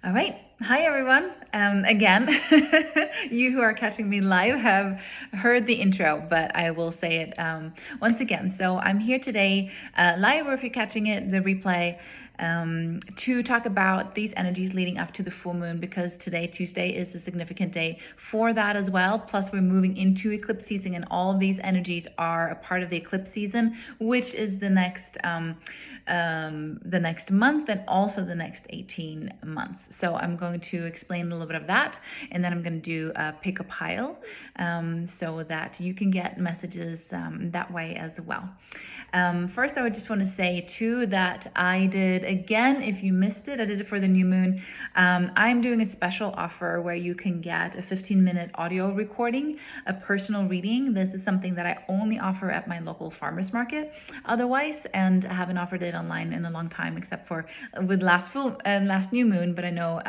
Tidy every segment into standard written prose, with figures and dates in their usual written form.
All right. Hi, everyone. Again, you who are catching me live have heard the intro, but I will say it once again. So I'm here today, live, or if you're catching it, the replay, to talk about these energies leading up to the full moon, because today, Tuesday, is a significant day for that as well. Plus, we're moving into eclipse season, and all of these energies are a part of the eclipse season, which is the next month and also the next 18 months. So I'm going to explain a little bit of that, and then I'm going to do a pick a pile so that you can get messages that way as well. First, I would just want to say too that I did, again, if you missed it, I did it for the new moon. I'm doing a special offer where you can get a 15-minute audio recording, a personal reading. This is something that I only offer at my local farmers market otherwise, and I haven't offered it online in a long time, except for with last new moon. But I know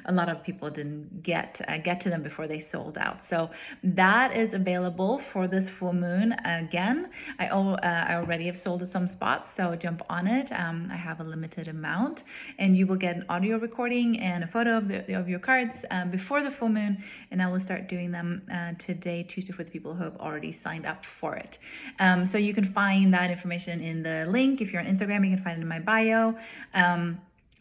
a lot of people didn't get to them before they sold out. So that is available for this full moon. Again, I already have sold some spots, so jump on it. I have a limited amount, and you will get an audio recording and a photo of your cards before the full moon, and I will start doing them today, Tuesday, for the people who have already signed up for it. So you can find that information in the link. If you're on Instagram, you can find it in my bio.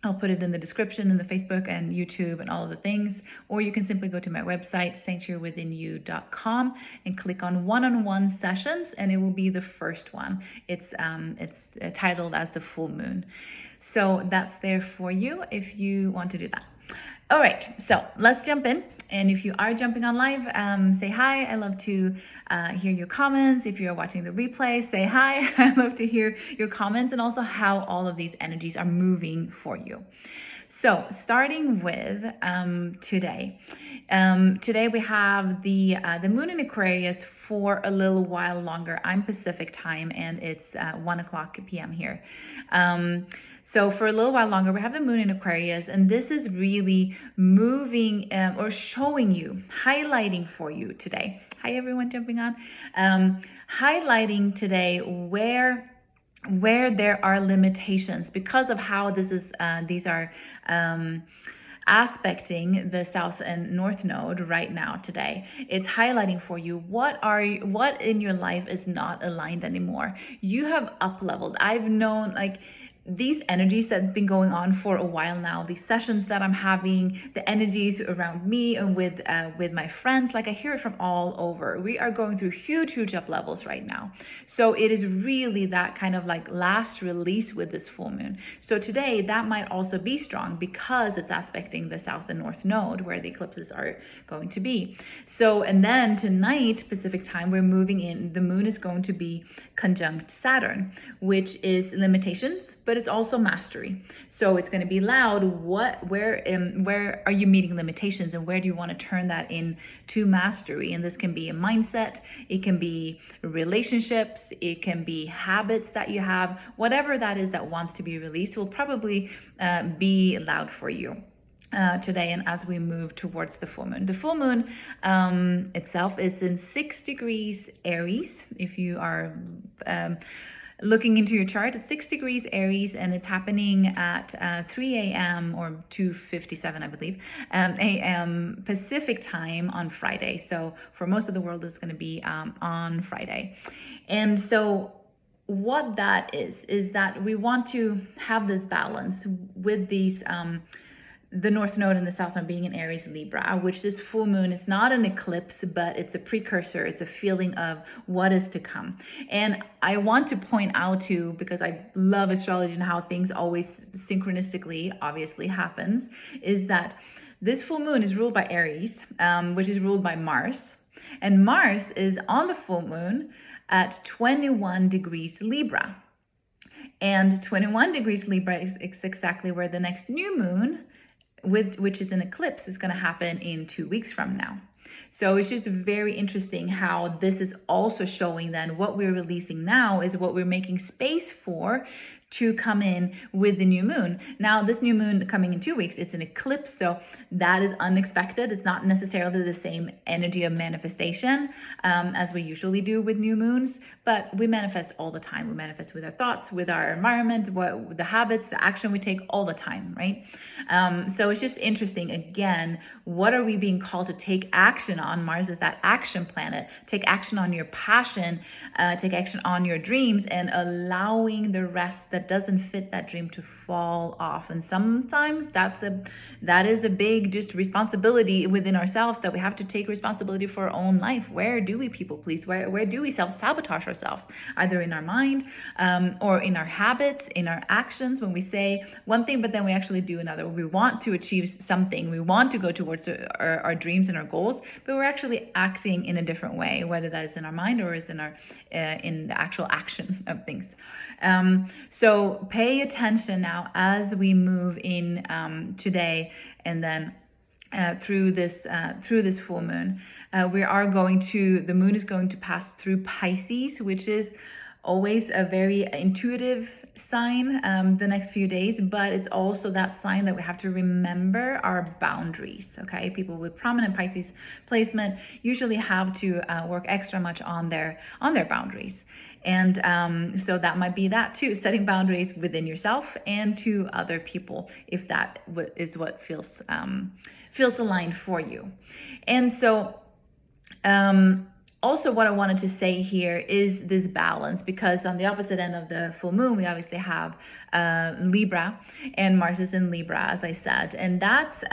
I'll put it in the description in the Facebook and YouTube and all of the things, or you can simply go to my website, sanctuarywithinyou.com, and click on one-on-one sessions, and it will be the first one. It's titled as the full moon. So that's there for you if you want to do that. All right, so let's jump in. And if you are jumping on live, say hi. I love to hear your comments. If you're watching the replay, say hi. I love to hear your comments and also how all of these energies are moving for you. So starting with today. Today we have the moon in Aquarius for a little while longer. I'm Pacific time, and it's 1:00 p.m. here. So for a little while longer, we have the moon in Aquarius, and this is really moving or showing you, highlighting for you today. Hi, everyone jumping on. Highlighting today where there are limitations because of how this is. These are aspecting the south and north node right now today. It's highlighting for you what in your life is not aligned anymore. You have up leveled. I've known these energies that's been going on for a while now, these sessions that I'm having, the energies around me and with my friends, I hear it from all over. We are going through huge up levels right now. So it is really that kind of last release with this full moon. So today that might also be strong because it's aspecting the south and north node where the eclipses are going to be. So, and then tonight, Pacific time, we're moving in, the moon is going to be conjunct Saturn, which is limitations, but it's also mastery. So it's going to be loud. Where are you meeting limitations, and where do you want to turn that into mastery? And this can be a mindset, it can be relationships, it can be habits that you have. Whatever that is that wants to be released will probably be loud for you today, and as we move towards the full moon. The full moon itself is in 6 degrees Aries. If you are looking into your chart, it's 6 degrees Aries, and it's happening at 3 a.m. or 2:57, I believe, a.m. Pacific time on Friday. So for most of the world, it's going to be on Friday. And so what that is that we want to have this balance with these the north node and the south node being in Aries Libra, which this full moon is not an eclipse, but it's a precursor. It's a feeling of what is to come. And I want to point out too, because I love astrology and how things always synchronistically obviously happens, is that this full moon is ruled by Aries, which is ruled by Mars. And Mars is on the full moon at 21 degrees Libra. And 21 degrees Libra is exactly where the next new moon, which is an eclipse, is going to happen in 2 weeks from now. So it's just very interesting how this is also showing then what we're releasing now is what we're making space for to come in with the new moon. Now, this new moon coming in 2 weeks, it's an eclipse, so that is unexpected. It's not necessarily the same energy of manifestation as we usually do with new moons, but we manifest all the time. We manifest with our thoughts, with our environment, with the habits, the action we take all the time, right? So it's just interesting. Again, what are we being called to take action on? Mars is that action planet. Take action on your passion, take action on your dreams, and allowing the rest that doesn't fit that dream to fall off. And sometimes that is a big just responsibility within ourselves, that we have to take responsibility for our own life. Where do we people please? Where do we self-sabotage ourselves? Either in our mind or in our habits, in our actions, when we say one thing but then we actually do another. We want to achieve something, we want to go towards our dreams and our goals, but we're actually acting in a different way, whether that is in our mind or is in our in the actual action of things. So pay attention now as we move in today and then through this full moon. The moon is going to pass through Pisces, which is always a very intuitive sign the next few days, but it's also that sign that we have to remember our boundaries. Okay, people with prominent Pisces placement usually have to work extra much on their boundaries, and so that might be that too, setting boundaries within yourself and to other people, if that is what feels aligned for you. And so also, what I wanted to say here is this balance, because on the opposite end of the full moon, we obviously have Libra, and Mars is in Libra, as I said, and that's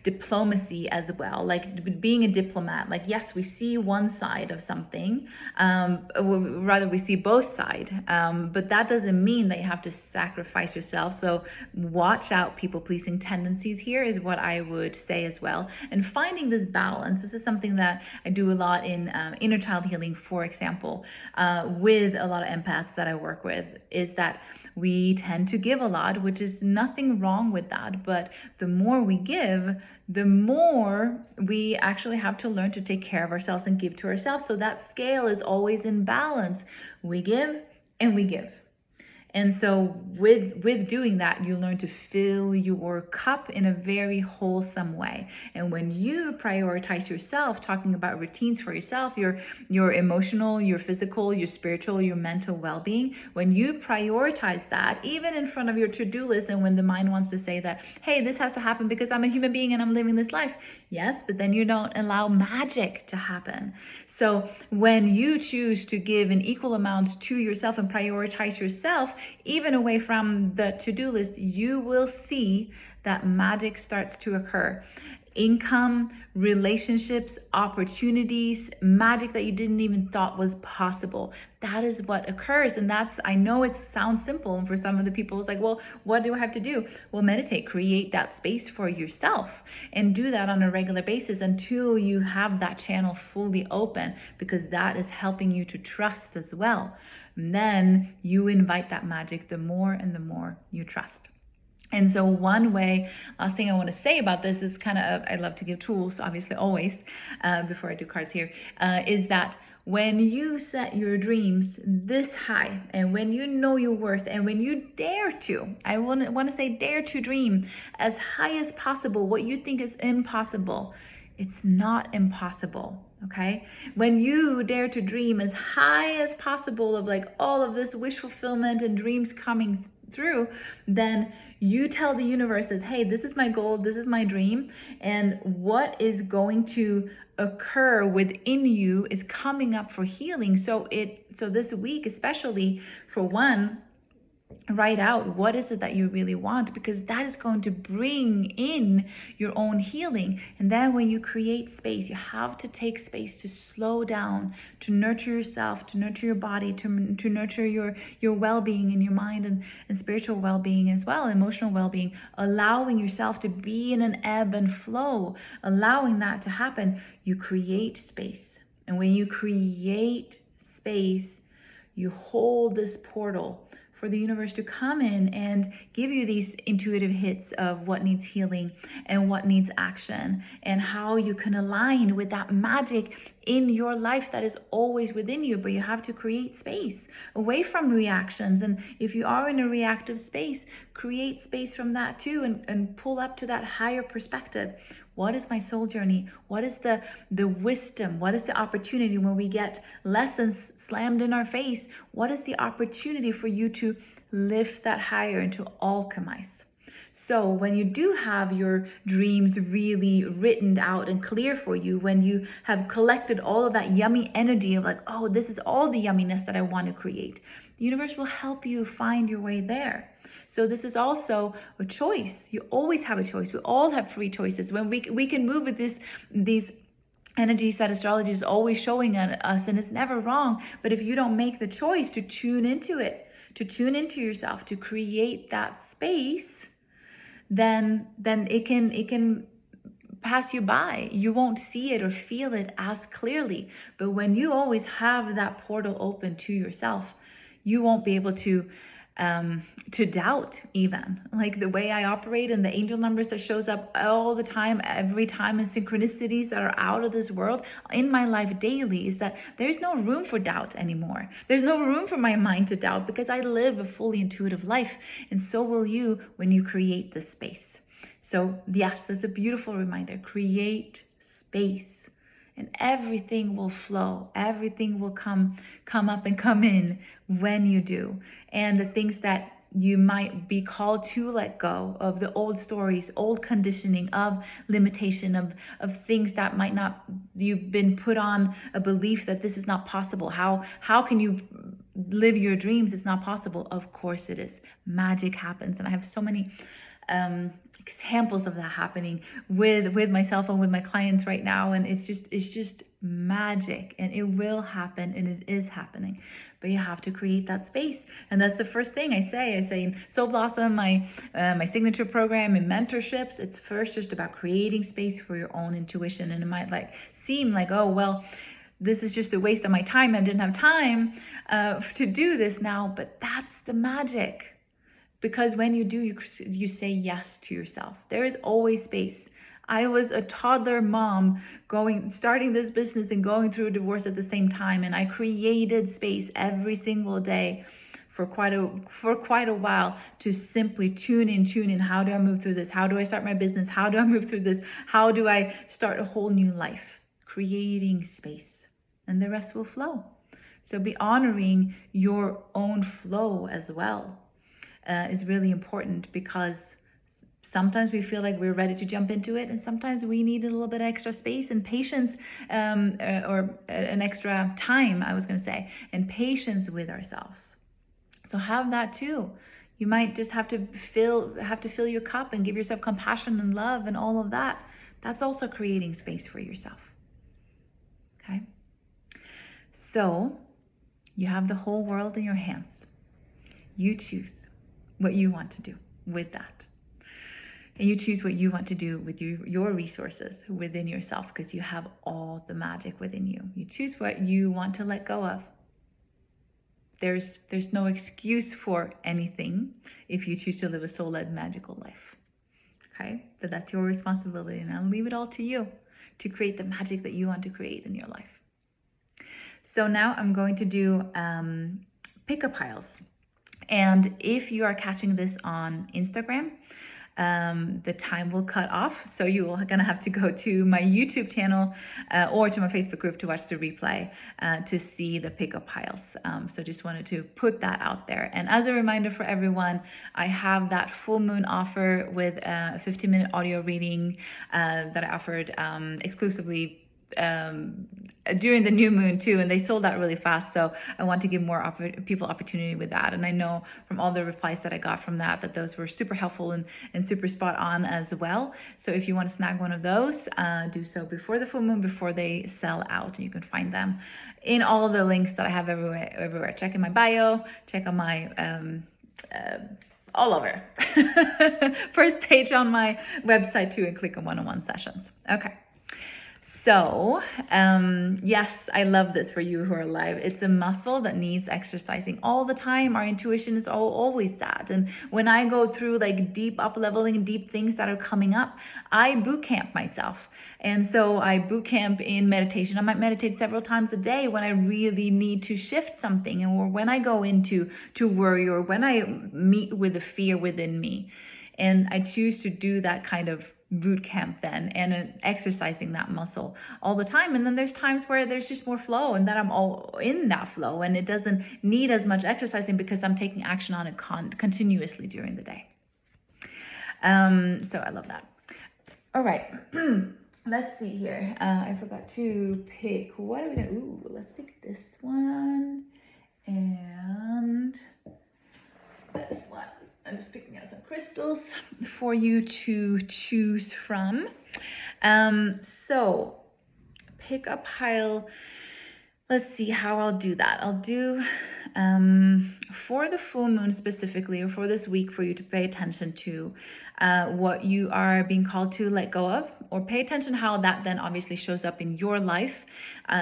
diplomacy as well, like being a diplomat. Like, yes, we see one side of something, rather we see both sides, but that doesn't mean that you have to sacrifice yourself. So watch out people-pleasing tendencies here is what I would say as well. And finding this balance, this is something that I do a lot in inner child healing, for example, with a lot of empaths that I work with, is that we tend to give a lot, which is nothing wrong with that. But the more we give, the more we actually have to learn to take care of ourselves and give to ourselves. So that scale is always in balance. We give and we give. And so with doing that, you learn to fill your cup in a very wholesome way. And when you prioritize yourself, talking about routines for yourself, your emotional, your physical, your spiritual, your mental well-being, when you prioritize that, even in front of your to-do list, and when the mind wants to say that, hey, this has to happen because I'm a human being and I'm living this life. Yes, but then you don't allow magic to happen. So when you choose to give an equal amount to yourself and prioritize yourself, even away from the to-do list, you will see that magic starts to occur. Income, relationships, opportunities, magic that you didn't even thought was possible. That is what occurs. And I know it sounds simple. And for some of the people, it's like, well, what do I have to do? Well, meditate, create that space for yourself, and do that on a regular basis until you have that channel fully open, because that is helping you to trust as well. And then you invite that magic the more and the more you trust. And so one way, last thing I want to say about this is I love to give tools, obviously always, before I do cards here, is that when you set your dreams this high, and when you know your worth, and when you dare to, I want to say dare to dream as high as possible, what you think is impossible, it's not impossible. Okay, when you dare to dream as high as possible of like all of this wish fulfillment and dreams coming through, then you tell the universe that, hey, this is my goal, this is my dream, and what is going to occur within you is coming up for healing. So this week, especially, for one, write out what is it that you really want, because that is going to bring in your own healing. And then when you create space, you have to take space to slow down, to nurture yourself, to nurture your body, to nurture your well-being in your mind and spiritual well-being as well, emotional well-being, allowing yourself to be in an ebb and flow, allowing that to happen. You create space. And when you create space, you hold this portal for the universe to come in and give you these intuitive hits of what needs healing and what needs action, and how you can align with that magic in your life that is always within you. But you have to create space away from reactions. And if you are in a reactive space, create space from that too, and pull up to that higher perspective. What is my soul journey? What is the wisdom? What is the opportunity when we get lessons slammed in our face? What is the opportunity for you to lift that higher and to alchemize? So when you do have your dreams really written out and clear for you, when you have collected all of that yummy energy of like, oh, this is all the yumminess that I want to create, the universe will help you find your way there. So this is also a choice. You always have a choice. We all have free choices. When we can move with these energies that astrology is always showing us, and it's never wrong. But if you don't make the choice to tune into it, to tune into yourself, to create that space, then it can pass you by. You won't see it or feel it as clearly. But when you always have that portal open to yourself, you won't be able to doubt even. Like the way I operate and the angel numbers that shows up all the time, every time, and synchronicities that are out of this world in my life daily, is that there's no room for doubt anymore. There's no room for my mind to doubt, because I live a fully intuitive life, and so will you when you create this space. So yes, that's a beautiful reminder. Create space, and everything will flow. Everything will come up and come in when you do. And the things that you might be called to let go of, the old stories, old conditioning of limitation, of things that might not, you've been put on a belief that this is not possible. How can you live your dreams? It's not possible. Of course it is. Magic happens. And I have so many examples of that happening with myself and with my clients right now, and it's just magic, and it will happen, and it is happening. But you have to create that space, and that's the first thing I say in Soul Blossom, my signature program and mentorships. It's first just about creating space for your own intuition. And it might seem like, oh well, this is just a waste of my time. I didn't have time to do this now, but that's the magic. Because when you do, you say yes to yourself. There is always space. I was a toddler mom starting this business and going through a divorce at the same time, and I created space every single day for quite a while to simply tune in. How do I move through this? How do I start my business? How do I move through this? How do I start a whole new life? Creating space, and the rest will flow. So be honoring your own flow as well. Is really important, because sometimes we feel like we're ready to jump into it, and sometimes we need a little bit of extra space and patience, or an extra time, I was going to say, and patience with ourselves. So have that too. You might just have to fill your cup and give yourself compassion and love and all of that. That's also creating space for yourself. Okay? So you have the whole world in your hands. You choose what you want to do with that. And you choose what you want to do with your resources within yourself, because you have all the magic within you. You choose what you want to let go of. There's no excuse for anything if you choose to live a soul-led magical life. Okay? But that's your responsibility, and I'll leave it all to you to create the magic that you want to create in your life. So now I'm going to do pick-up piles. And if you are catching this on Instagram, the time will cut off. So you're going to have to go to my YouTube channel or to my Facebook group to watch the replay to see the pickup piles. So just wanted to put that out there. And as a reminder for everyone, I have that full moon offer with a 15-minute audio reading that I offered exclusively during the new moon too, and they sold out really fast. So I want to give more people opportunity with that. And I know from all the replies that I got from that those were super helpful and super spot on as well. So if you want to snag one of those, do so before the full moon, before they sell out. And you can find them in all of the links that I have everywhere. Check in my bio, check on my all over first page on my website too, and click on one-on-one sessions. Okay. So, yes, I love this for you who are alive. It's a muscle that needs exercising all the time. Our intuition is always that. And when I go through like deep up leveling, deep things that are coming up, I boot camp myself. And so I boot camp in meditation. I might meditate several times a day when I really need to shift something, or when I go into worry, or when I meet with the fear within me. And I choose to do that kind of boot camp then, and exercising that muscle all the time. And then there's times where there's just more flow, and that I'm all in that flow, and it doesn't need as much exercising because I'm taking action on it continuously during the day. So I love that. All right. Let's see here. I forgot to pick. What are we gonna? Ooh, let's pick this one and this one. I'm just picking out some crystals for you to choose from. So pick a pile. Let's see how I'll do that. I'll do for the full moon specifically, or for this week, for you to pay attention to what you are being called to let go of, or pay attention how that then obviously shows up in your life,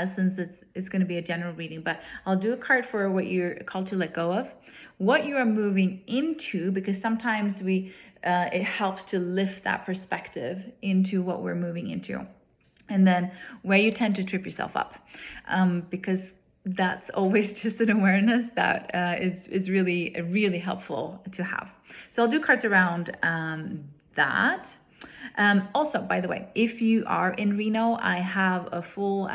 since it's going to be a general reading. But I'll do a card for what you're called to let go of, what you are moving into, because sometimes it helps to lift that perspective into what we're moving into. And then where you tend to trip yourself up, because that's always just an awareness that is really, really helpful to have. So I'll do cards around that. Also, by the way, if you are in Reno, I have a full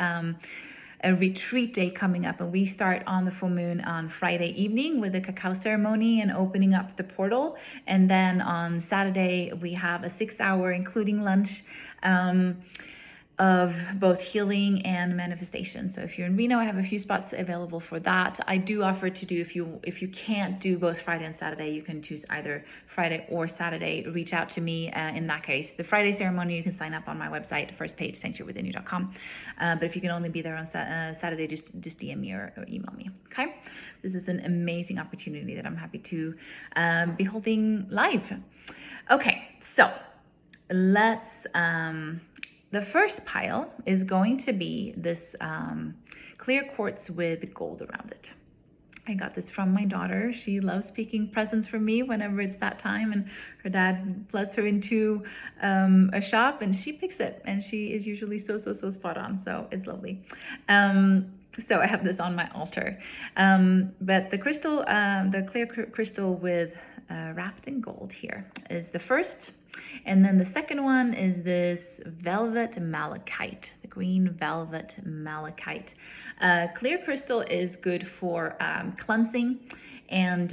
a retreat day coming up, and we start on the full moon on Friday evening with a cacao ceremony and opening up the portal. And then on Saturday, we have a 6-hour, including lunch, of both healing and manifestation. So if you're in Reno, I have a few spots available for that. I do offer to do, if you can't do both Friday and Saturday, you can choose either Friday or Saturday. Reach out to me in that case. The Friday ceremony, you can sign up on my website, first page, sanctuarywithinyou.com. But if you can only be there on Saturday, just DM me or email me. Okay, this is an amazing opportunity that I'm happy to be holding live. Okay, so let's the first pile is going to be this clear quartz with gold around it. I got this from my daughter. She loves picking presents for me whenever it's that time, and her dad lets her into a shop and she picks it, and she is usually so spot on. So it's lovely. So I have this on my altar. But the crystal, the clear crystal with wrapped in gold here is the first. And then the second one is this velvet malachite, the green velvet malachite. Clear crystal is good for cleansing and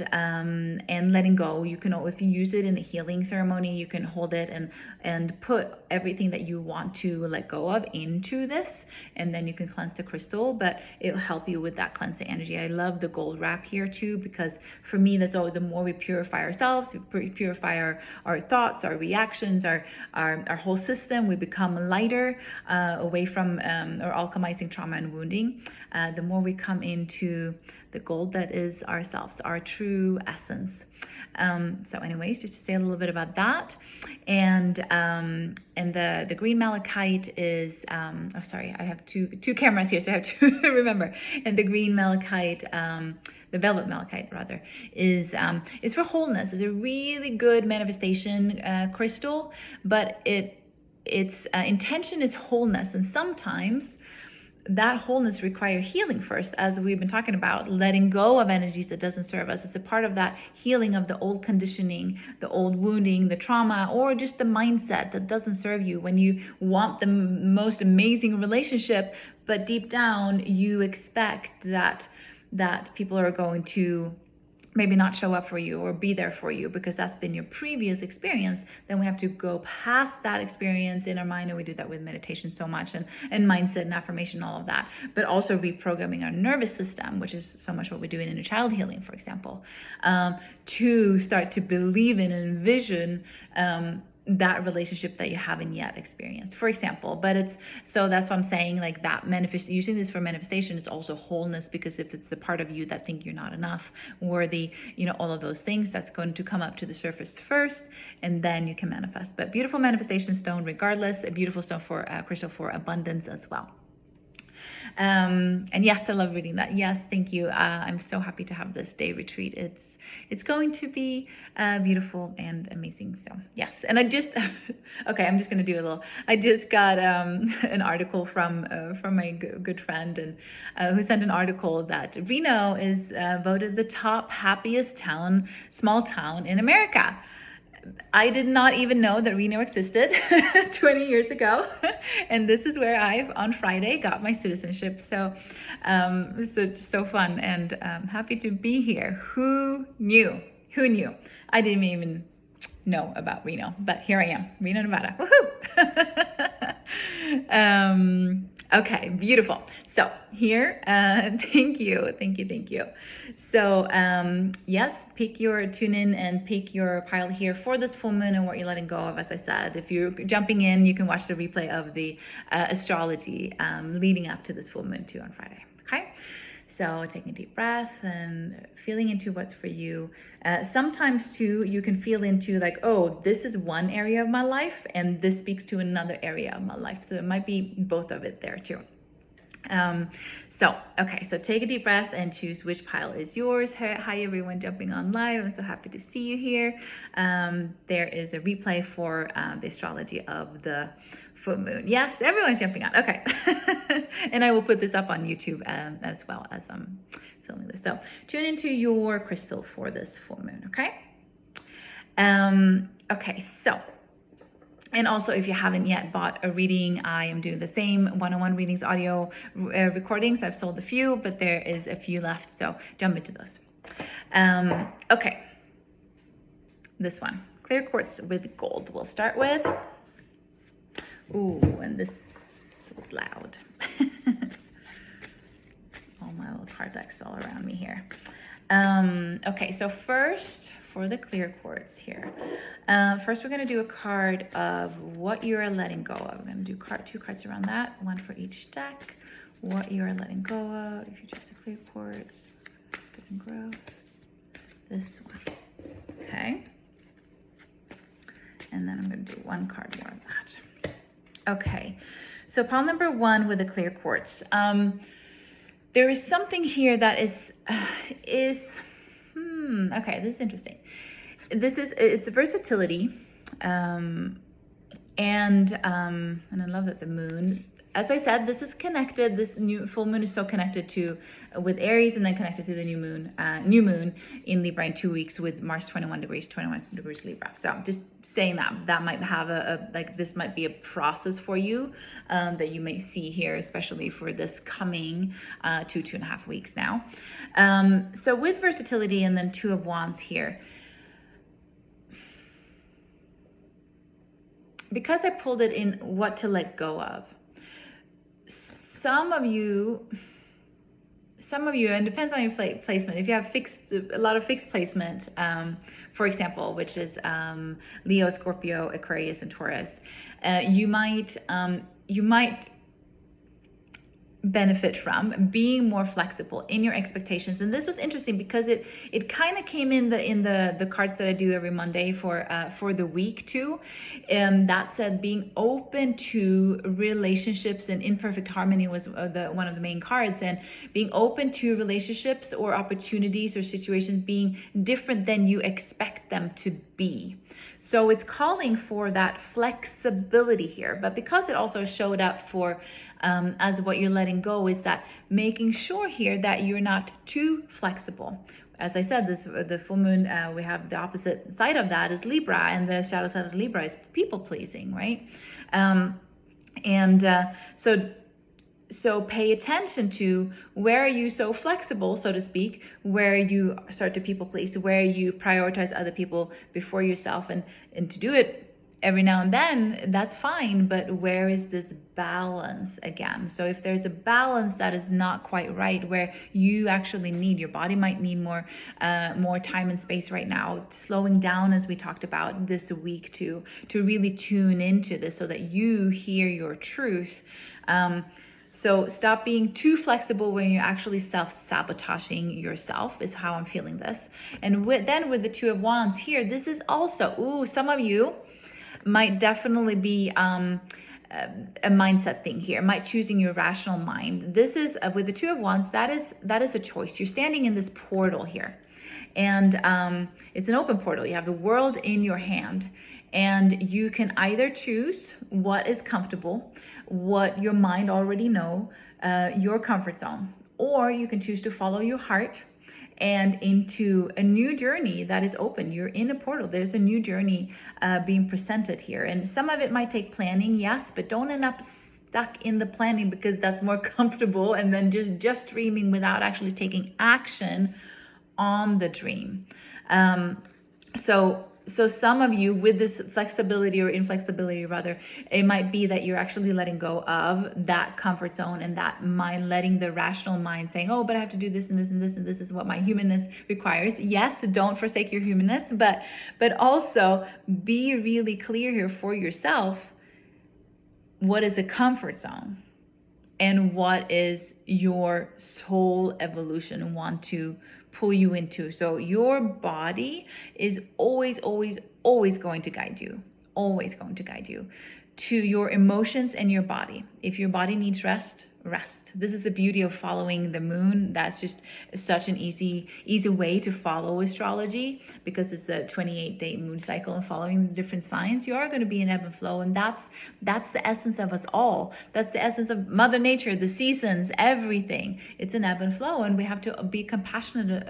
letting go. You can, if you use it in a healing ceremony, you can hold it and put everything that you want to let go of into this, and then you can cleanse the crystal, but it'll help you with that cleansing energy. I love the gold wrap here too, because for me, that's all, the more we purify ourselves, we purify our thoughts, our reactions, our whole system, we become lighter, away from or alchemizing trauma and wounding. The more we come into the gold that is ourselves, our true essence. So anyways, just to say a little bit about that. And the green malachite is, oh, sorry, I have two cameras here, so I have to remember. And the green malachite, the velvet malachite rather, is for wholeness. It's a really good manifestation crystal, but its intention is wholeness. And sometimes that wholeness requires healing first, as we've been talking about, letting go of energies that doesn't serve us. It's a part of that healing of the old conditioning, the old wounding, the trauma, or just the mindset that doesn't serve you. When you want the most amazing relationship, but deep down you expect that people are going to maybe not show up for you or be there for you because that's been your previous experience, then we have to go past that experience in our mind. And we do that with meditation so much, and mindset and affirmation, all of that, but also reprogramming our nervous system, which is so much what we do in inner child healing, for example, to start to believe in and envision that relationship that you haven't yet experienced, for example. But it's, so that's what I'm saying, like that manifest, using this for manifestation is also wholeness, because if it's a part of you that think you're not enough, worthy, you know, all of those things, that's going to come up to the surface first, and then you can manifest. But beautiful manifestation stone regardless, a beautiful stone for crystal for abundance as well. And yes, I love reading that. Yes, thank you. I'm so happy to have this day retreat. It's going to be beautiful and amazing. So yes, and I just okay, I'm just gonna do a little. I just got an article from my good friend, and who sent an article that Reno is voted the top happiest town, small town in America. I did not even know that Reno existed 20 years ago. And this is where I, on Friday, got my citizenship. So it's so fun, and happy to be here. Who knew? Who knew? I didn't even know about Reno, but here I am, Reno, Nevada. Woohoo! Okay, beautiful. So here, thank you. So yes, tune in and pick your pile here for this full moon and what you're letting go of. As I said, if you're jumping in, you can watch the replay of the astrology leading up to this full moon too on Friday. Okay. So taking a deep breath and feeling into what's for you. Sometimes too, you can feel into like, oh, this is one area of my life and this speaks to another area of my life. So it might be both of it there too. Okay, so take a deep breath and choose which pile is yours. Hi everyone jumping on live. I'm so happy to see you here. There is a replay for the astrology of the full moon. Yes, everyone's jumping on. Okay. And I will put this up on YouTube as well as I'm filming this. So tune into your crystal for this full moon. Okay. Okay, so. And also, if you haven't yet bought a reading, I am doing the same one-on-one readings, audio recordings. I've sold a few, but there is a few left, so jump into those. Okay, this one, clear quartz with gold. We'll start with. Ooh, and this was loud. All my little card decks all around me here. Okay, so first, for the clear quartz here. First, we're going to do a card of what you are letting go of. I'm going to do two cards around that, one for each deck. What you are letting go of. If you choose the clear quartz, it's good and growth. This one. Okay. And then I'm going to do one card more of that. Okay. So pile number one with the clear quartz. There is something here that okay, this is interesting. It's versatility, and I love that the moon, as I said, this is connected. This new full moon is so connected with Aries, and then connected to the new moon in Libra in 2 weeks with Mars 21 degrees Libra. So I'm just saying that might have this might be a process for you that you may see here, especially for this coming 2.5 weeks now. So with versatility and then Two of Wands here, because I pulled it in what to let go of. Some of you, and it depends on your placement. If you have a lot of fixed placement, for example, which is Leo, Scorpio, Aquarius, and Taurus, you might benefit from being more flexible in your expectations. And this was interesting because it kind of came in the cards that I do every Monday for the week too. That said, being open to relationships and imperfect harmony was one of the main cards, and being open to relationships or opportunities or situations being different than you expect them to be. So it's calling for that flexibility here, but because it also showed up for as what you're letting go, is that making sure here that you're not too flexible. As I said, the full moon, we have the opposite side of that is Libra, and the shadow side of Libra is people pleasing, right? So pay attention to where are you so flexible, so to speak, where you start to people please, where you prioritize other people before yourself, and to do it every now and then, that's fine, but where is this balance again? So if there's a balance that is not quite right, where you actually need, your body might need more time and space right now, slowing down, as we talked about this week, to really tune into this so that you hear your truth. So stop being too flexible when you're actually self-sabotaging yourself, is how I'm feeling this. And with the Two of Wands here, this is also, some of you might definitely be a mindset thing here, might choosing your rational mind. This is, with the Two of Wands, that is a choice. You're standing in this portal here. And it's an open portal. You have the world in your hand. And you can either choose what is comfortable, what your mind already know, your comfort zone, or you can choose to follow your heart and into a new journey that is open. You're in a portal. There's a new journey being presented here. And some of it might take planning, yes, but don't end up stuck in the planning, because that's more comfortable, and then just dreaming without actually taking action on the dream. So some of you, with this flexibility or inflexibility rather, it might be that you're actually letting go of that comfort zone and that mind, letting the rational mind saying, oh, but I have to do this and this and this and this is what my humanness requires. Yes, don't forsake your humanness, but also be really clear here for yourself. What is a comfort zone? And what is your soul evolution want to pull you into? So your body is always going to guide you, always going to guide you to your emotions and your body. If your body needs rest, rest. This is the beauty of following the moon. That's just such an easy way to follow astrology, because it's the 28-day moon cycle, and following the different signs, you are going to be in ebb and flow. And that's the essence of us all. That's the essence of Mother Nature, the seasons, everything. It's an ebb and flow, and we have to be compassionate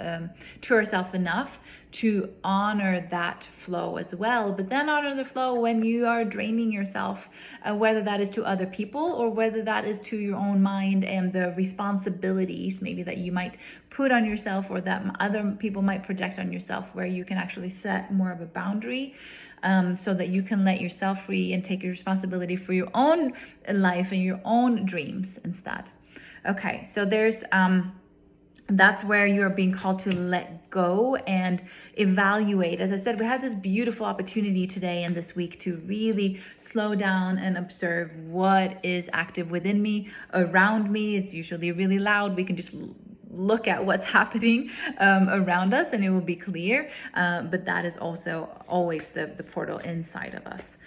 to ourselves enough to honor that flow as well. But then honor the flow when you are draining yourself, whether that is to other people or whether that is to your own mind and the responsibilities maybe that you might put on yourself, or that other people might project on yourself, where you can actually set more of a boundary, so that you can let yourself free and take your responsibility for your own life and your own dreams instead. Okay, so there's that's where you're being called to let go and evaluate. As I said, we had this beautiful opportunity today and this week to really slow down and observe what is active within me, around me. It's usually really loud. We can just look at what's happening around us and it will be clear. But that is also always the portal inside of us.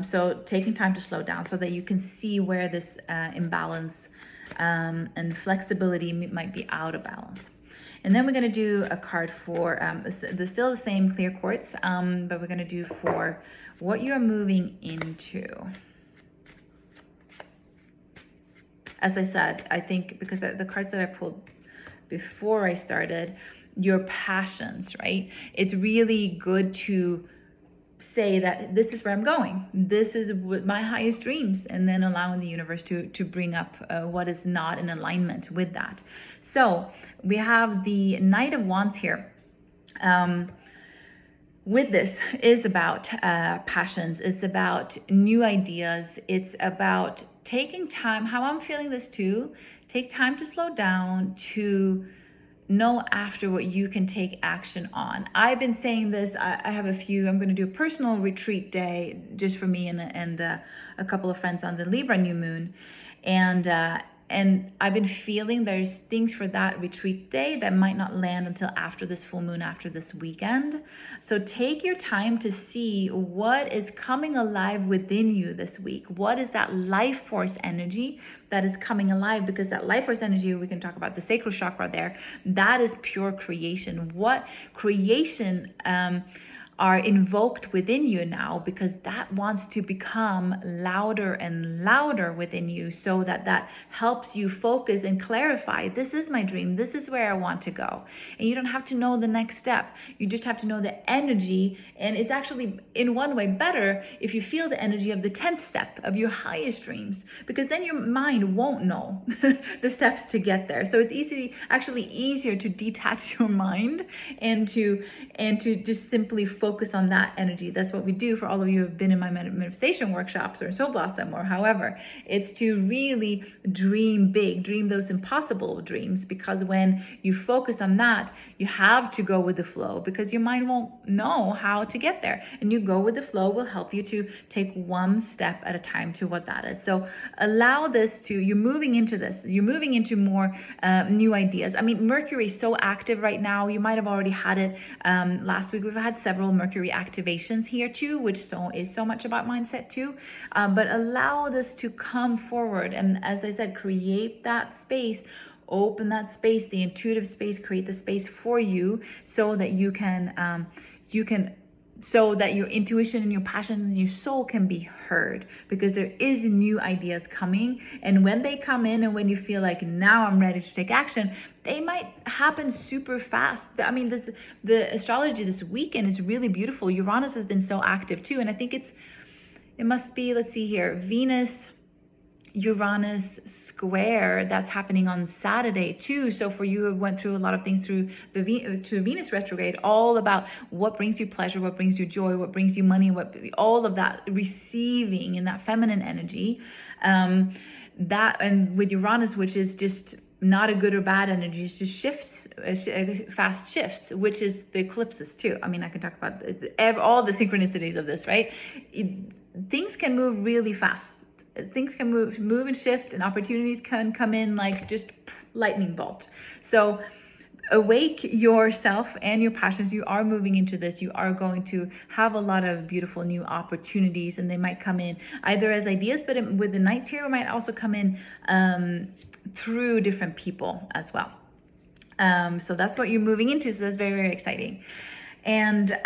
So taking time to slow down so that you can see where this imbalance and flexibility might be out of balance. And then we're going to do a card for still the same clear quartz, but we're going to do for what you're moving into. As I said, I think because the cards that I pulled before I started, your passions, right? It's really good to say that this is where I'm going. This is my highest dreams, and then allowing the universe to bring up what is not in alignment with that. So we have the Knight of Wands here. With this is about passions. It's about new ideas. It's about taking time. How I'm feeling this too. Take time to slow down, to know after what you can take action on. I've been saying this. I have a few. I'm going to do a personal retreat day just for me and a couple of friends on the Libra new moon, and I've been feeling there's things for that retreat day that might not land until after this full moon, after this weekend. So take your time to see what is coming alive within you this week. What is that life force energy that is coming alive? Because that life force energy, we can talk about the sacral chakra there, that is pure creation. What creation are invoked within you now, because that wants to become louder and louder within you, so that helps you focus and clarify, this is my dream, this is where I want to go. And you don't have to know the next step, you just have to know the energy. And it's actually in one way better if you feel the energy of the 10th step of your highest dreams, because then your mind won't know the steps to get there. So it's actually easier to detach your mind and to just simply focus focus on that energy. That's what we do for all of you who have been in my manifestation workshops or Soul Blossom or however. It's to really dream big, dream those impossible dreams, because when you focus on that, you have to go with the flow because your mind won't know how to get there. And you go with the flow will help you to take one step at a time to what that is. So allow this to, you're moving into this, you're moving into more new ideas. I mean, Mercury is so active right now. You might have already had it last week. We've had several Mercury activations here too, which is so much about mindset too. But allow this to come forward. And as I said, create that space, open that space, the intuitive space, create the space for you so that you can, so that your intuition and your passions and your soul can be heard, because there is new ideas coming. And when they come in and when you feel like now I'm ready to take action, they might happen super fast. I mean, the astrology this weekend is really beautiful. Uranus has been so active too. And I think it must be, let's see here, Venus Uranus square that's happening on Saturday too. So for you who went through a lot of things through the Venus retrograde, all about what brings you pleasure, what brings you joy, what brings you money, all of that receiving in that feminine energy, that, and with Uranus, which is just not a good or bad energy, it's just shifts, fast shifts, which is the eclipses too. I mean, I can talk about all the synchronicities of this, right? Things can move really fast. Things can move and shift, and opportunities can come in like just lightning bolt. So awake yourself and your passions. You are moving into this. You are going to have a lot of beautiful new opportunities, and they might come in either as ideas, but with the Knights here, it might also come in through different people as well. So that's what you're moving into. So that's very, very exciting. And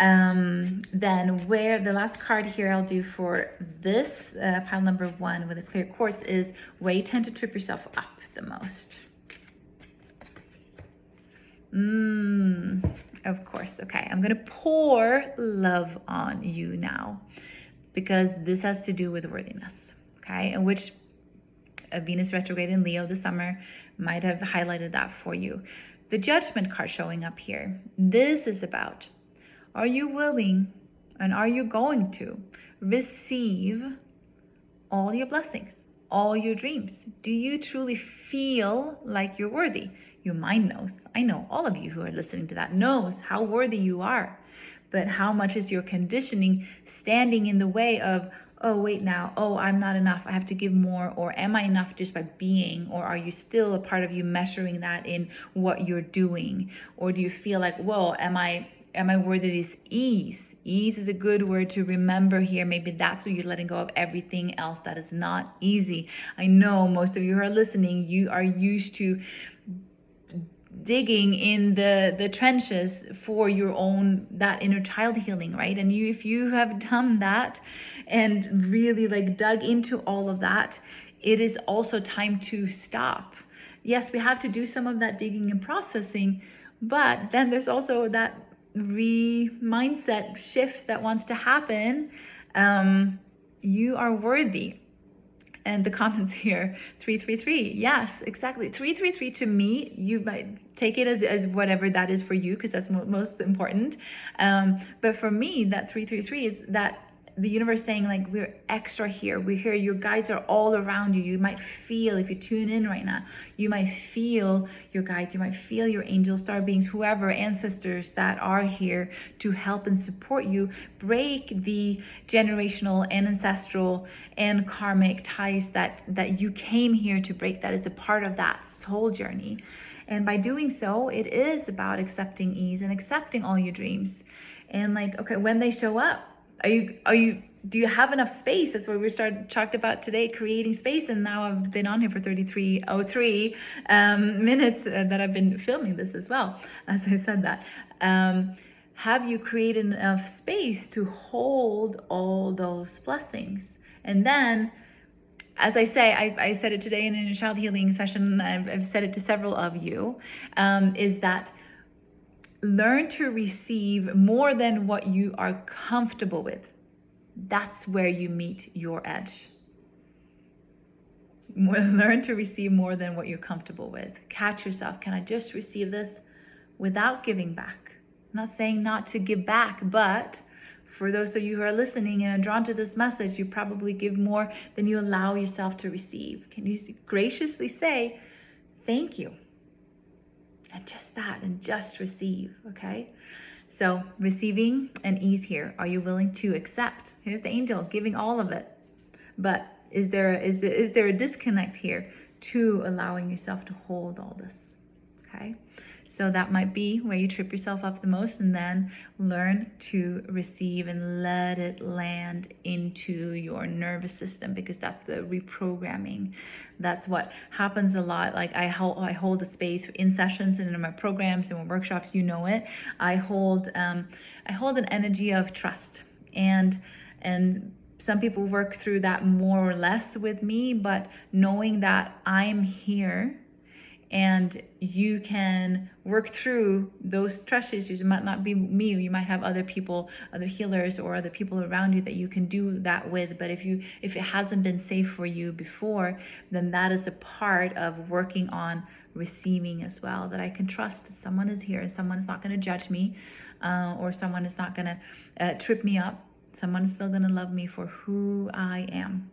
then where the last card here I'll do for this pile number 1 with a clear quartz is where you tend to trip yourself up the most. Of course. Okay, I'm gonna pour love on you now, because this has to do with worthiness. Okay, and which a Venus retrograde in Leo this summer might have highlighted that for you. The Judgment card showing up here. This is about, are you willing and are you going to receive all your blessings, all your dreams? Do you truly feel like you're worthy? Your mind knows. I know all of you who are listening to that knows how worthy you are. But how much is your conditioning standing in the way of, oh, wait now, oh, I'm not enough, I have to give more, or am I enough just by being? Or are you still a part of you measuring that in what you're doing? Or do you feel like, whoa, am I worthy of this ease? Ease is a good word to remember here. Maybe that's what you're letting go of, everything else that is not easy. I know most of you who are listening, you are used to digging in the trenches for your own, that inner child healing, right? And if you have done that and really like dug into all of that, it is also time to stop. Yes, we have to do some of that digging and processing, but then there's also that mindset shift that wants to happen. You are worthy. And the comments here, 333, yes, exactly. 333 to me, you might take it as whatever that is for you, because that's most important. But for me, that 333 is that the universe saying like, we're extra here. We're here. Your guides are all around you. You might feel, if you tune in right now, you might feel your guides. You might feel your angels, star beings, whoever, ancestors that are here to help and support you break the generational and ancestral and karmic ties that you came here to break. That is a part of that soul journey. And by doing so, it is about accepting ease and accepting all your dreams. And like, okay, when they show up, do you have enough space? That's what we talked about today, creating space. And now I've been on here for 3303 minutes that I've been filming this as well, as I said that. Have you created enough space to hold all those blessings? And then, as I say, I said it today in a child healing session, I've said it to several of you, is that learn to receive more than what you are comfortable with. That's where you meet your edge. Learn to receive more than what you're comfortable with. Catch yourself. Can I just receive this without giving back? I'm not saying not to give back, but For those of you who are listening and are drawn to this message, you probably give more than you allow yourself to receive. Can you graciously say, thank you? And just that, and just receive, okay? So receiving and ease here. Are you willing to accept? Here's the angel giving all of it. But is there a disconnect here to allowing yourself to hold all this? Okay, so that might be where you trip yourself up the most, and then learn to receive and let it land into your nervous system, because that's the reprogramming. That's what happens a lot. Like I hold a space in sessions and in my programs and in workshops, you know it. I hold an energy of trust, and some people work through that more or less with me, but knowing that I'm here and you can work through those trust issues. It might not be me, you might have other people, other healers or other people around you that you can do that with. But if it hasn't been safe for you before, then that is a part of working on receiving as well, that I can trust that someone is here and someone is not going to judge me, or someone is not going to trip me up. Someone is still going to love me for who I am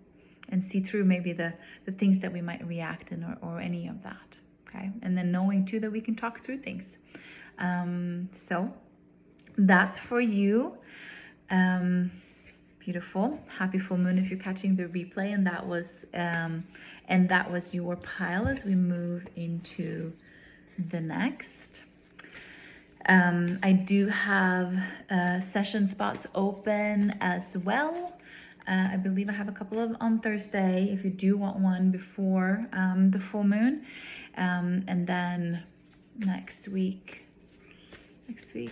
and see through maybe the things that we might react in, or any of that. Okay, and then knowing too that we can talk through things. So that's for you. Beautiful. Happy full moon if you're catching the replay. And that was your pile as we move into the next. I do have session spots open as well. I believe I have a couple of on Thursday if you do want one before the full moon. And then next week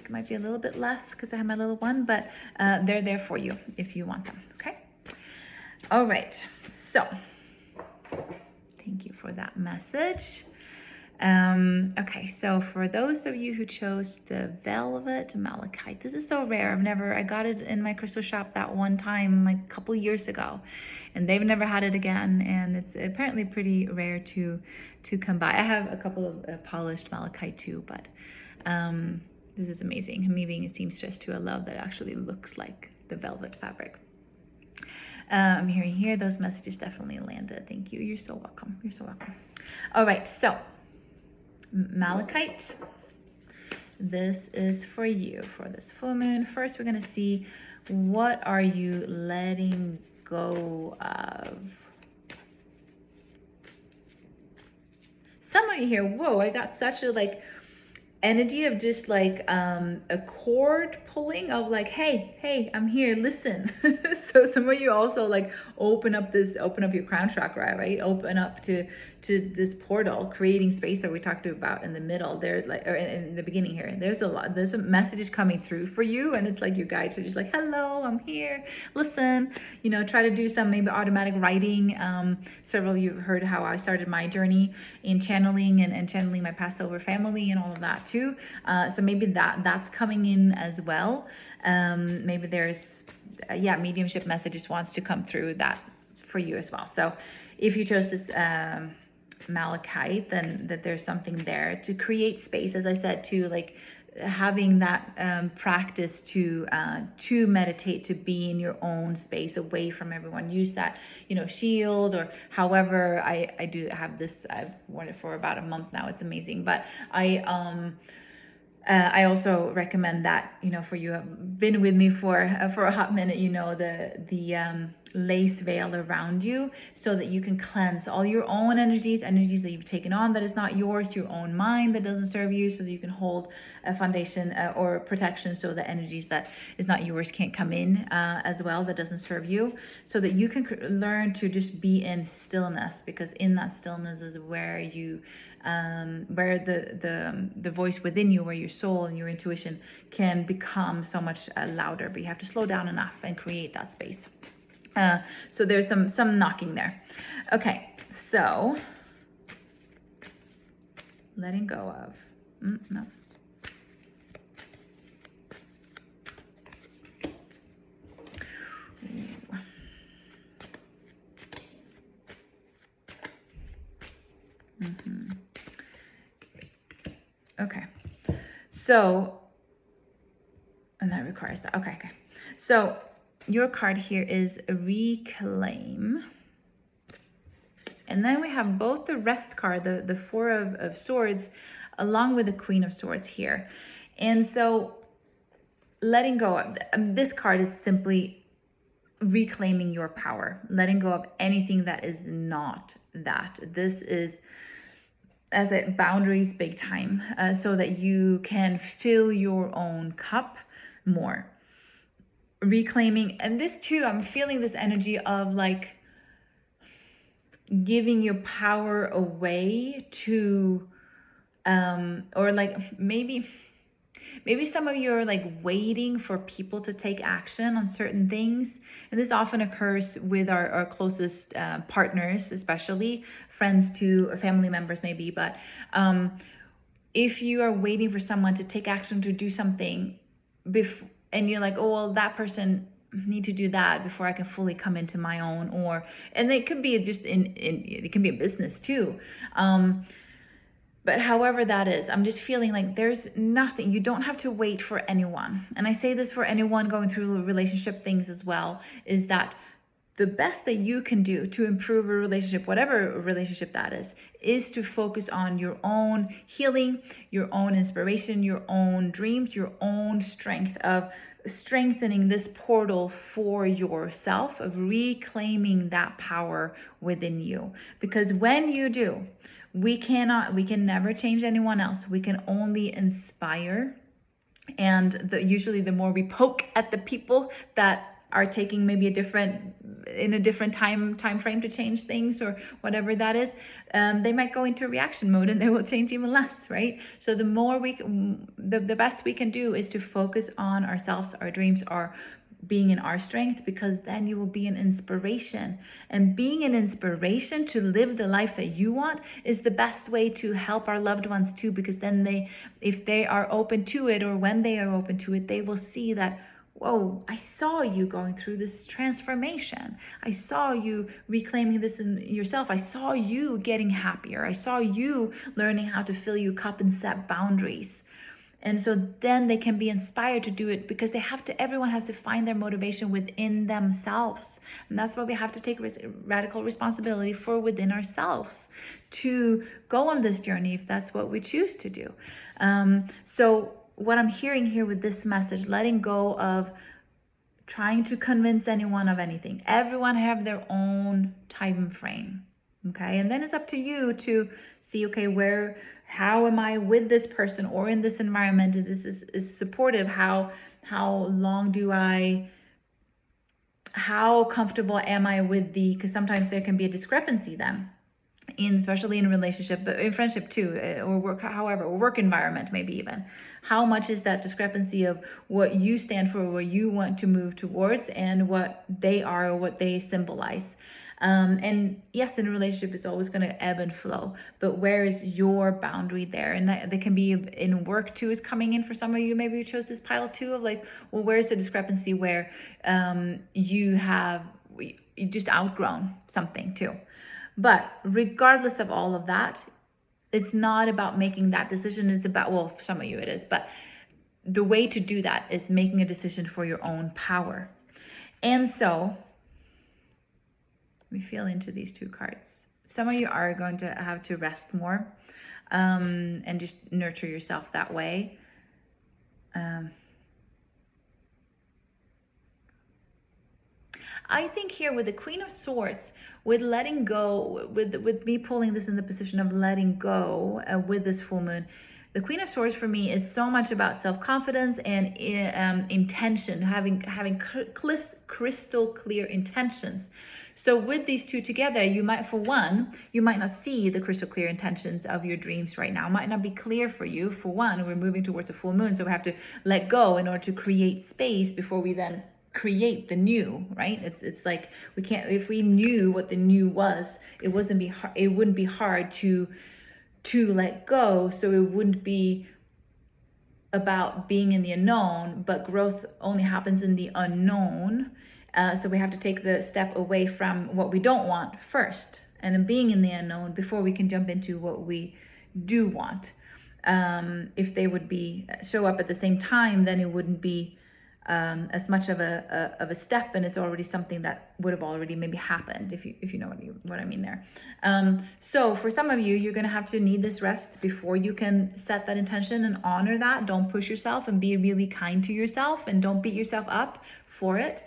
might be a little bit less because I have my little one, but they're there for you if you want them, okay? All right, so thank you for that message. Okay, so for those of you who chose the velvet malachite, this is so rare. I got it in my crystal shop that one time, like a couple years ago, and they've never had it again. And it's apparently pretty rare to come by. I have a couple of polished malachite too, but this is amazing. Me being a seamstress too, I love that it actually looks like the velvet fabric. I'm hearing here, those messages definitely landed. Thank you. You're so welcome. You're so welcome. All right, so Malachite, this is for you for this full moon. First, we're going to see, what are you letting go of? Some of you here, whoa, I got such a energy of just a cord pulling of hey, I'm here, listen. So some of you also open up your crown chakra, right? Open up to this portal, creating space that we talked about in the middle there, or in the beginning here. There's some messages coming through for you, and it's like your guides are just hello, I'm here, listen. Try to do some maybe automatic writing. Several of you have heard how I started my journey in channeling and channeling my Passover family and all of that too. So maybe that's coming in as well. Maybe there's mediumship messages wants to come through that for you as well. So if you chose this malachite, then that there's something there to create space, as I said, to having that practice to meditate, to be in your own space away from everyone. Use that shield, or however. I do have this, I've worn it for about a month now. It's amazing. But I also recommend that, for you have been with me for a hot minute, the lace veil around you, so that you can cleanse all your own energies that you've taken on that is not yours, your own mind that doesn't serve you, so that you can hold a foundation or protection, so the energies that is not yours can't come in as well, that doesn't serve you, so that you can learn to just be in stillness, because in that stillness is where you where the voice within you, where your soul and your intuition can become so much louder. But you have to slow down enough and create that space. So there's some knocking there. Okay, so letting go of. No. Okay, so, and that requires that. Okay. So your card here is reclaim. And then we have both the rest card, the Four of Swords, along with the Queen of Swords here. And so letting go of this card is simply reclaiming your power, letting go of anything that is not that. This is, as a boundaries big time, so that you can fill your own cup more. Reclaiming, and this too, I'm feeling this energy of like giving your power away to, or like maybe some of you are like waiting for people to take action on certain things. And this often occurs with our closest partners, especially friends to family members maybe. But if you are waiting for someone to take action to do something and you're like, oh, well, that person need to do that before I can fully come into my own, and it could be just it can be a business too. But however that is, I'm just feeling like there's nothing, you don't have to wait for anyone. And I say this for anyone going through relationship things as well, is that the best that you can do to improve a relationship, whatever relationship that is to focus on your own healing, your own inspiration, your own dreams, your own strength, of strengthening this portal for yourself, of reclaiming that power within you. Because when you do, we can never change anyone else. We can only inspire. And usually the more we poke at the people that are taking maybe a different time frame to change things or whatever that is, they might go into reaction mode and they will change even less, right? So the more the best we can do is to focus on ourselves, our dreams, our being in our strength, because then you will be an inspiration. And being an inspiration to live the life that you want is the best way to help our loved ones too, because then if they are open to it, or when they are open to it, they will see that, whoa, I saw you going through this transformation. I saw you reclaiming this in yourself. I saw you getting happier. I saw you learning how to fill your cup and set boundaries. And so then they can be inspired to do it, because everyone has to find their motivation within themselves. And that's why we have to take radical responsibility for within ourselves to go on this journey, if that's what we choose to do. So what I'm hearing here with this message, letting go of trying to convince anyone of anything. Everyone have their own time frame. Okay, and then it's up to you to see, okay, how am I with this person or in this environment? This is supportive. How comfortable am I with because sometimes there can be a discrepancy then, especially in a relationship, but in friendship too, or work environment, maybe even. How much is that discrepancy of what you stand for, what you want to move towards, and what they are, or what they symbolize? And yes, in a relationship, it's always going to ebb and flow, but where is your boundary there? And that can be in work too, is coming in for some of you. Maybe you chose this pile too, of like, well, where's the discrepancy where you just outgrown something too. But regardless of all of that, it's not about making that decision. It's about, well, for some of you it is, but the way to do that is making a decision for your own power. And so let me feel into these two cards. Some of you are going to have to rest more and just nurture yourself that way. I think here with the Queen of Swords, with letting go, with me pulling this in the position of letting go with this full moon, the Queen of Swords for me is so much about self-confidence and intention, having crystal clear intentions. So with these two together, you might not see the crystal clear intentions of your dreams right now. It might not be clear for you. For one, we're moving towards a full moon, so we have to let go in order to create space before we then create the new, right? It's like we can't, if we knew what the new was, it wouldn't be hard to let go. So it wouldn't be about being in the unknown, but growth only happens in the unknown. So we have to take the step away from what we don't want first, and in being in the unknown before we can jump into what we do want. If they would show up at the same time, then it wouldn't be as much of a step, and it's already something that would have already maybe happened, if you know what I mean there. So for some of you, you're going to have to need this rest before you can set that intention and honor that. Don't push yourself, and be really kind to yourself, and don't beat yourself up for it.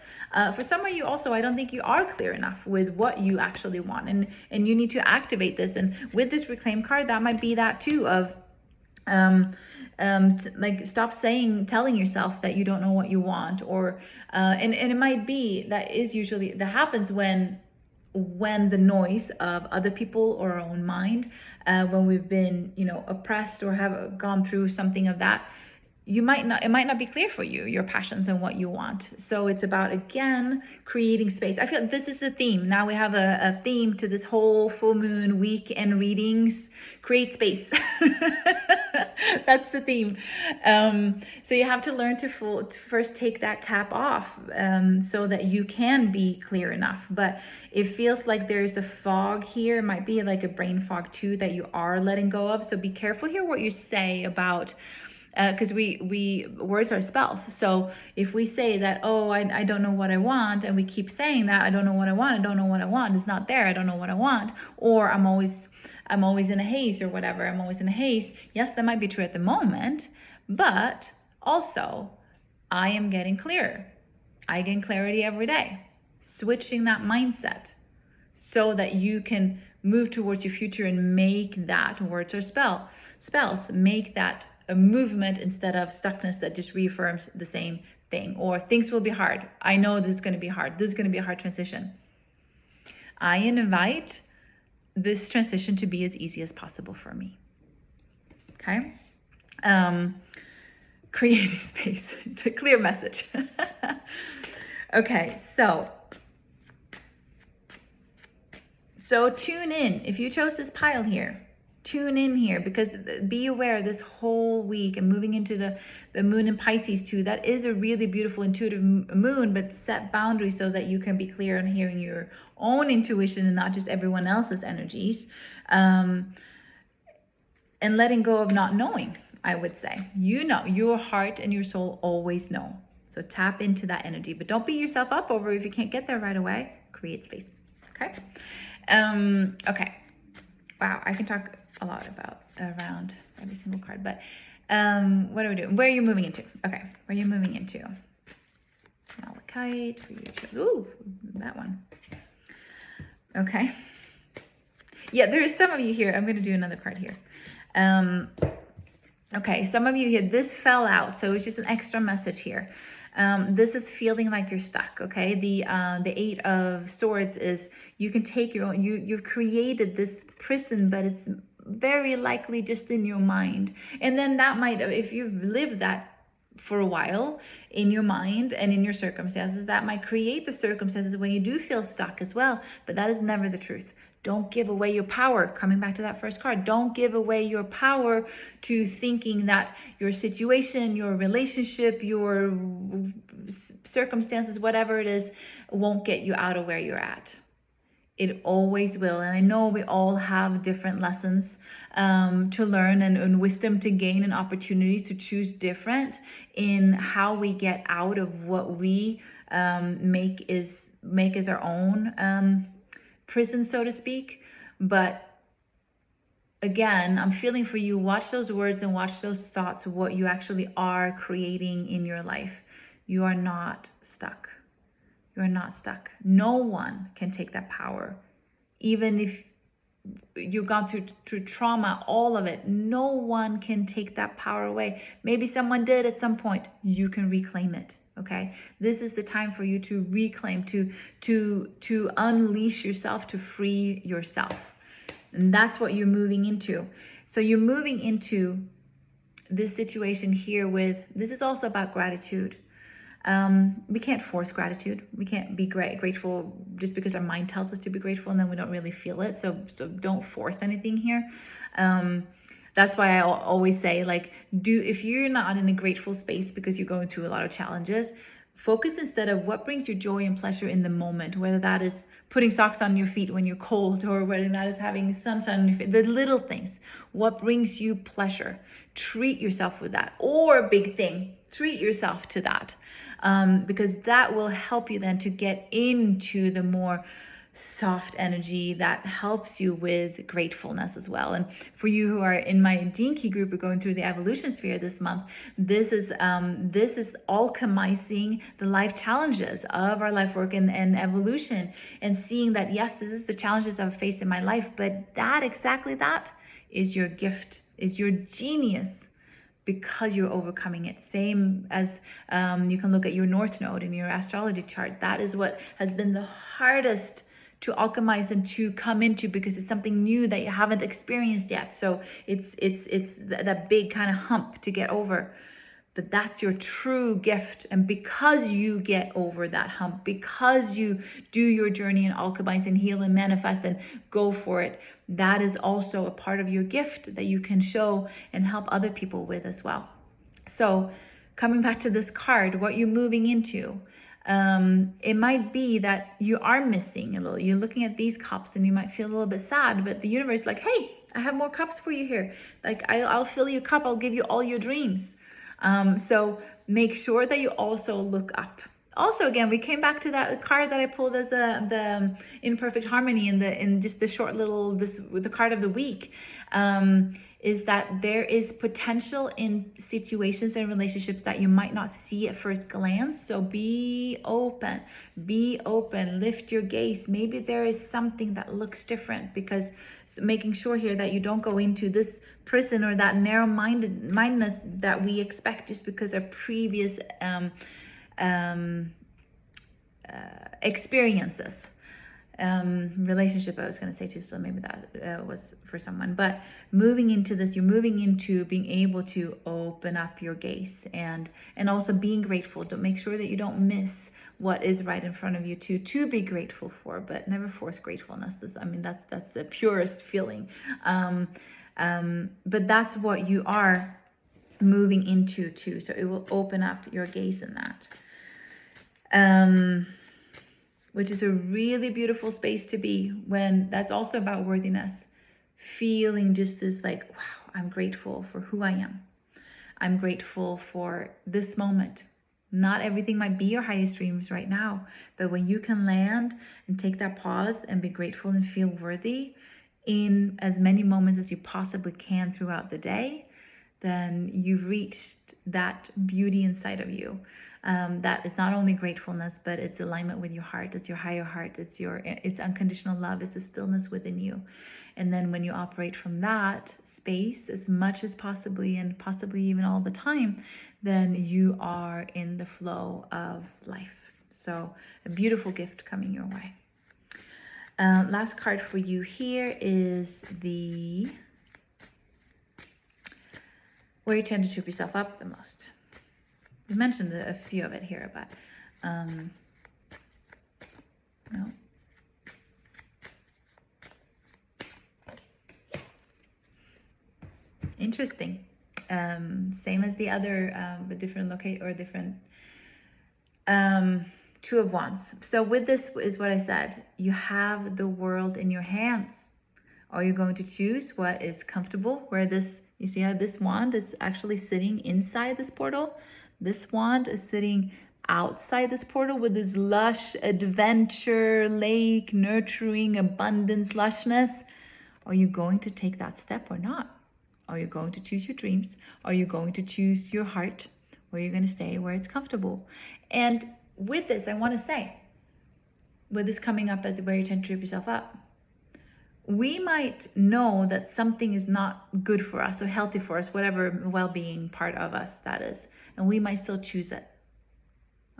For some of you also, I don't think you are clear enough with what you actually want, and you need to activate this. And with this reclaim card, that might be that too, of like stop telling yourself that you don't know what you want, or and it might be that happens when the noise of other people or our own mind, when we've been oppressed or have gone through something of that, it might not be clear for you, your passions and what you want. So it's about, again, creating space. I feel this is the theme. Now we have a theme to this whole full moon weekend readings: create space. That's the theme. So you have to learn to first take that cap off, so that you can be clear enough. But it feels like there's a fog here. It might be like a brain fog too, that you are letting go of. So be careful here what you say about, because words are spells. So if we say that, oh, I don't know what I want, and we keep saying that, I don't know what I want, I don't know what I want, it's not there, I don't know what I want, or I'm always in a haze, or whatever, I'm always in a haze. Yes, that might be true at the moment, but also I am getting clearer. I gain clarity every day. Switching that mindset so that you can move towards your future and make that, words or spells, make that a movement instead of stuckness that just reaffirms the same thing. Or things will be hard. I know this is going to be hard. This is going to be a hard transition. I invite this transition to be as easy as possible for me. Okay? Creating space. It's a clear message. Okay, so tune in. If you chose this pile here, tune in here, because be aware this whole week, and moving into the moon in Pisces too, that is a really beautiful intuitive moon, but set boundaries so that you can be clear on hearing your own intuition and not just everyone else's energies, and letting go of not knowing. I would say, your heart and your soul always know. So tap into that energy, but don't beat yourself up over if you can't get there right away. Create space. Okay. Okay. Wow, I can talk a lot around every single card, but what are we doing? Where are you moving into? Okay, where are you moving into? Malachite for you too. Ooh, that one. Okay. Yeah, there is some of you here. I'm going to do another card here. Okay, some of you here, this fell out, so it's just an extra message here. This is feeling like you're stuck, okay? The Eight of Swords is, you can take your own, you've created this prison, but it's very likely just in your mind. And then that might, if you've lived that for a while in your mind and in your circumstances, that might create the circumstances when you do feel stuck as well. But that is never the truth. Don't give away your power. Coming back to that first card, don't give away your power to thinking that your situation, your relationship, your circumstances, whatever it is, won't get you out of where you're at. It always will. And I know we all have different lessons to learn, and wisdom to gain, and opportunities to choose different in how we get out of what we make as our own prison, so to speak. But again, I'm feeling for you. Watch those words and watch those thoughts of what you actually are creating in your life. You are not stuck. You are not stuck. No one can take that power. Even if you've gone through trauma, all of it, no one can take that power away. Maybe someone did at some point. You can reclaim it. Okay, this is the time for you to reclaim, to unleash yourself, to free yourself. And that's what you're moving into. So you're moving into this situation here with, this is also about gratitude. We can't force gratitude. We can't be grateful just because our mind tells us to be grateful, and then we don't really feel it. So don't force anything here. That's why I always say, like, if you're not in a grateful space because you're going through a lot of challenges, focus instead of what brings you joy and pleasure in the moment, whether that is putting socks on your feet when you're cold, or whether that is having sunshine on your feet, the little things. What brings you pleasure? Treat yourself with that. Or a big thing, treat yourself to that, because that will help you then to get into the more soft energy that helps you with gratefulness as well. And for you who are in my Gene Key group, we're going through the evolution sphere this month. This is alchemizing the life challenges of our life work and evolution, and seeing that yes, this is the challenges I've faced in my life, but that exactly that is your gift, is your genius, because you're overcoming it. Same as you can look at your North Node in your astrology chart. That is what has been the hardest to alchemize and to come into, because it's something new that you haven't experienced yet. So it's that big kind of hump to get over. But that's your true gift. And because you get over that hump, because you do your journey and alchemize and heal and manifest and go for it, that is also a part of your gift that you can show and help other people with as well. So coming back to this card, what you're moving into, it might be that you are missing a little. You're looking at these cups and you might feel a little bit sad, but the universe is like, hey, I have more cups for you here. Like I'll fill your cup. I'll give you all your dreams. So make sure that you also look up. Also, again, we came back to that card that I pulled as the imperfect harmony in just the short little the card of the week. Is that there is potential in situations and relationships that you might not see at first glance. So be open, lift your gaze. Maybe there is something that looks different, because making sure here that you don't go into this prison or that narrow-mindedness that we expect just because of previous experiences. Relationship I was going to say too, so maybe that was for someone. But moving into this, you're moving into being able to open up your gaze and also being grateful. Don't make sure that you don't miss what is right in front of you to be grateful for, but never force gratefulness. That's the purest feeling. But that's what you are moving into too. So it will open up your gaze in that. Which is a really beautiful space to be, when that's also about worthiness. Feeling just this like, wow, I'm grateful for who I am. I'm grateful for this moment. Not everything might be your highest dreams right now, but when you can land and take that pause and be grateful and feel worthy in as many moments as you possibly can throughout the day, then you've reached that beauty inside of you. That is not only gratefulness, but it's alignment with your heart. It's your higher heart. It's unconditional love. It's the stillness within you. And then when you operate from that space as much as possibly, and possibly even all the time, then you are in the flow of life. So a beautiful gift coming your way. Last card for you here is where you tend to trip yourself up the most. We mentioned a few of it here, but no. Interesting. Same as the other, but different different. Two of Wands. So with this is what I said. You have the world in your hands. Are you going to choose what is comfortable? Where you see how this wand is actually sitting inside this portal? This wand is sitting outside this portal with this lush adventure, lake, nurturing, abundance, lushness. Are you going to take that step or not? Are you going to choose your dreams? Are you going to choose your heart? Or are you going to stay where it's comfortable? And with this, I want to say, with this coming up as where you tend to trip yourself up, we might know that something is not good for us or healthy for us, whatever well-being part of us that is, and we might still choose it.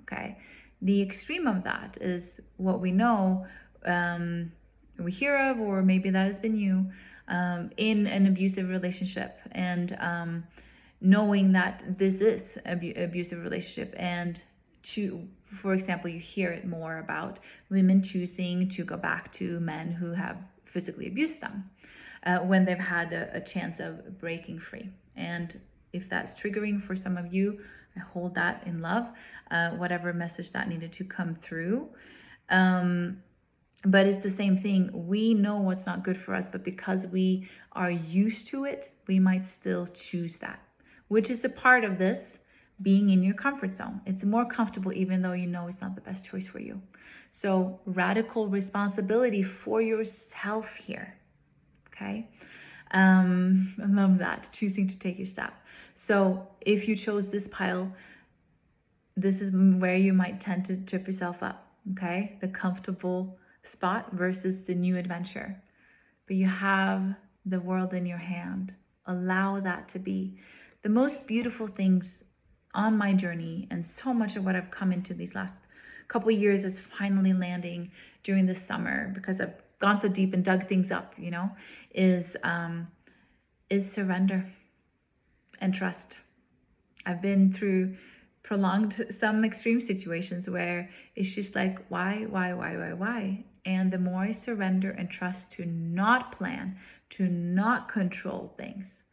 Okay. The extreme of that is what we know, we hear of, or maybe that has been you, in an abusive relationship, and knowing that this is abusive relationship, and for example, you hear it more about women choosing to go back to men who have physically abused them when they've had a chance of breaking free. And if that's triggering for some of you, I hold that in love, whatever message that needed to come through. But it's the same thing. We know what's not good for us, but because we are used to it, we might still choose that, which is a part of this. being in your comfort zone. It's more comfortable even though you know it's not the best choice for you. So radical responsibility for yourself here. Okay. I love that, choosing to take your step. So if you chose this pile, this is where you might tend to trip yourself up. Okay. The comfortable spot versus the new adventure. But you have the world in your hand. Allow that to be. The most beautiful things on my journey, and so much of what I've come into these last couple of years is finally landing during the summer, because I've gone so deep and dug things up, you know, is surrender and trust. I've been through prolonged, some extreme situations where it's just like, why? And the more I surrender and trust to not plan, to not control things,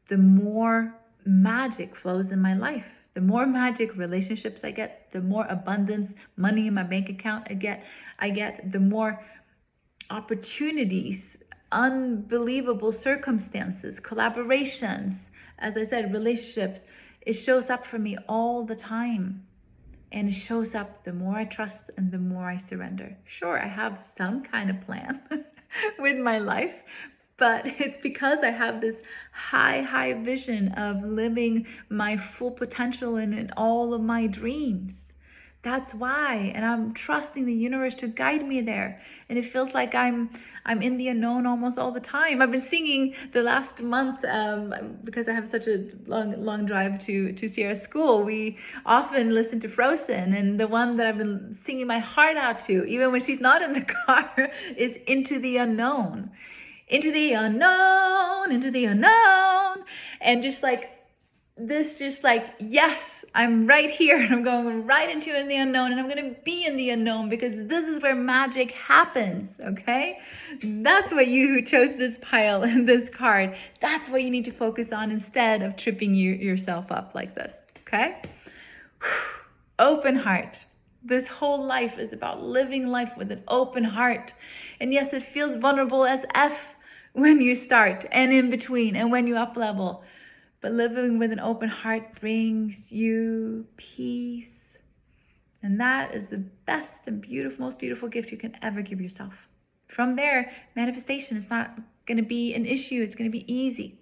the more magic flows in my life. The more magic relationships I get, the more abundance, money in my bank account I get, the more opportunities, unbelievable circumstances, collaborations, as I said, relationships. It shows up for me all the time. And it shows up the more I trust and the more I surrender. Sure, I have some kind of plan with my life, but it's because I have this high vision of living my full potential in all of my dreams. That's why, and I'm trusting the universe to guide me there. And it feels like I'm in the unknown almost all the time. I've been singing the last month because I have such a long drive to Sierra's school. We often listen to Frozen, and the one that I've been singing my heart out to, even when she's not in the car, is Into the Unknown. Into the unknown, into the unknown. And just like, yes, I'm right here, and I'm going right into the unknown, and I'm going to be in the unknown, because this is where magic happens. Okay, that's what you who chose this pile and this card, that's what you need to focus on instead of tripping yourself up like this. Okay, open heart. This whole life is about living life with an open heart. And yes, it feels vulnerable as F when you start and in between and when you up level. But living with an open heart brings you peace. And that is the best and most beautiful gift you can ever give yourself. From there, manifestation is not going to be an issue. It's going to be easy,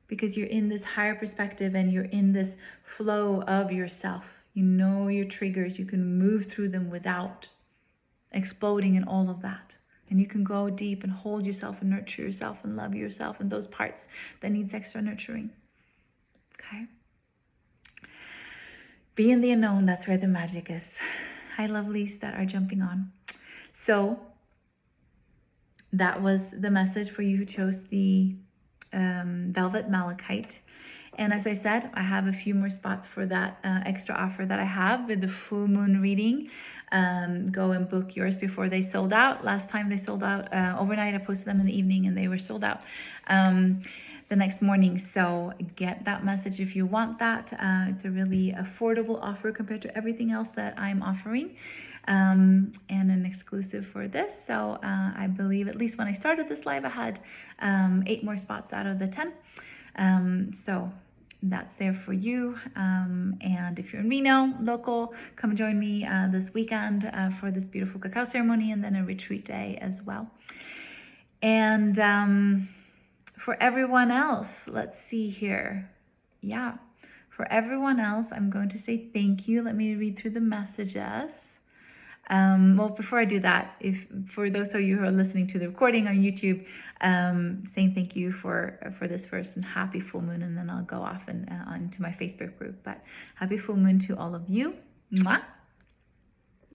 because you're in this higher perspective and you're in this flow of yourself. You know your triggers. You can move through them without exploding and all of that. And you can go deep and hold yourself and nurture yourself and love yourself and those parts that needs extra nurturing. Okay. Be in the unknown. That's where the magic is. Hi, lovelies that are jumping on. So that was the message for you who chose the Velvet Malachite. And as I said, I have a few more spots for that extra offer that I have with the full moon reading. Go and book yours before they sold out. Last time they sold out overnight. I posted them in the evening and they were sold out the next morning. So get that message if you want that. It's a really affordable offer compared to everything else that I'm offering. And an exclusive for this. So I believe, at least when I started this live, I had 8 more spots out of the 10. So that's there for you. And if you're in Reno, local, come join me this weekend for this beautiful cacao ceremony, and then a retreat day as well. And for everyone else, let's see here. Yeah, for everyone else, I'm going to say thank you. Let me read through the messages. Well, before I do that, if for those of you who are listening to the recording on YouTube, saying thank you for this first, and happy full moon, and then I'll go off and onto my Facebook group. But happy full moon to all of you. Mwah.